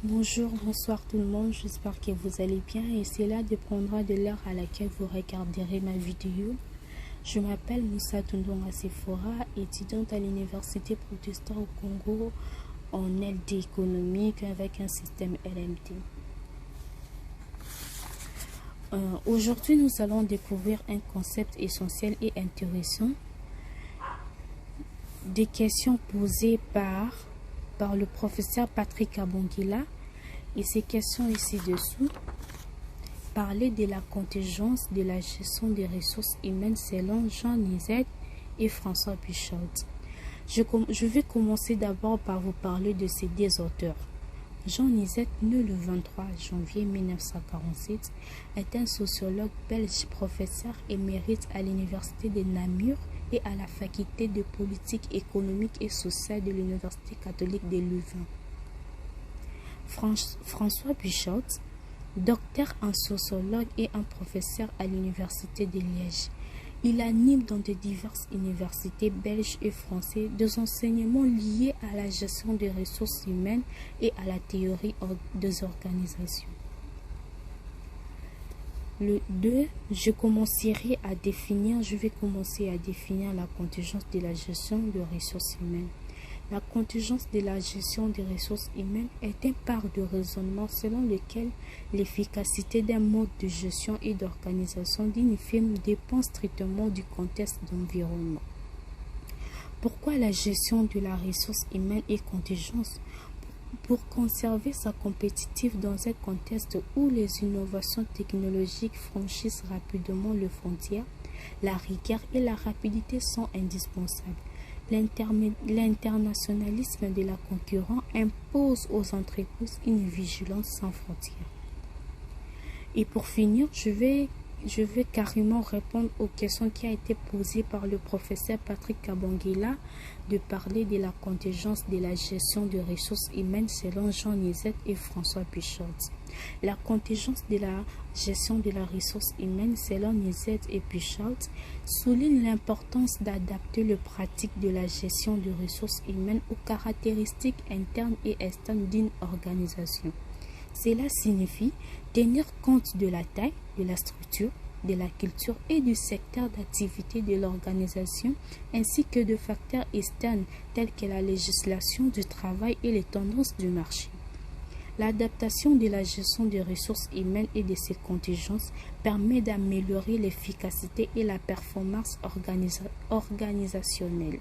Bonjour, bonsoir tout le monde, j'espère que vous allez bien et cela dépendra de l'heure à laquelle vous regarderez ma vidéo. Je m'appelle Moussa Tundonga Sephora, étudiante à l'Université protestante au Congo en LD économique avec un système LMD. Aujourd'hui, nous allons découvrir un concept essentiel et intéressant. Des questions posées par le professeur Patrick Kabongila et ces questions ici-dessous. Parler de la contingence de la gestion des ressources humaines selon Jean Nizet et François Pichaud. Je vais commencer d'abord par vous parler de ces deux auteurs. Jean Nizet, né le 23 janvier 1947, est un sociologue belge, professeur émérite à l'université de Namur et à la faculté de politique économique et sociale de l'université catholique de Louvain. François Pichaud, docteur en sociologue et un professeur à l'université de Liège. Il anime dans de diverses universités belges et françaises des enseignements liés à la gestion des ressources humaines et à la théorie des organisations. Le 2, je vais commencer à définir la contingence de la gestion des ressources humaines. La contingence de la gestion des ressources humaines est un part de raisonnement selon lequel l'efficacité d'un mode de gestion et d'organisation d'une firme dépend strictement du contexte d'environnement. Pourquoi la gestion de la ressource humaine est contingente? Pour conserver sa compétitivité dans un contexte où les innovations technologiques franchissent rapidement les frontières, la rigueur et la rapidité sont indispensables. L'internationalisme de la concurrence impose aux entreprises une vigilance sans frontières. Et pour finir, je vais carrément répondre aux questions qui ont été posées par le professeur Patrick Kabongila de parler de la contingence de la gestion des ressources humaines selon Jean Nizet et François Pichaud. La contingence de la gestion de la ressource humaine selon Nizet et Pichaud souligne l'importance d'adapter les pratiques de la gestion des ressources humaines aux caractéristiques internes et externes d'une organisation. Cela signifie tenir compte de la taille, de la structure, de la culture et du secteur d'activité de l'organisation, ainsi que de facteurs externes tels que la législation du travail et les tendances du marché. L'adaptation de la gestion des ressources humaines et de ses contingences permet d'améliorer l'efficacité et la performance organisationnelle.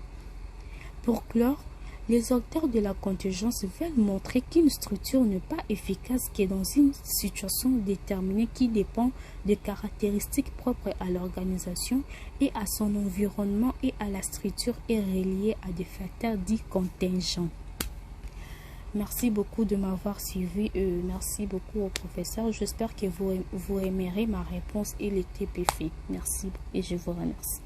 Pour clore, les auteurs de la contingence veulent montrer qu'une structure n'est pas efficace que dans une situation déterminée qui dépend des caractéristiques propres à l'organisation et à son environnement, et à la structure est reliée à des facteurs dits contingents. Merci beaucoup de m'avoir suivi. Merci beaucoup au professeur. J'espère que vous aimerez ma réponse et les TPF. Merci et je vous remercie.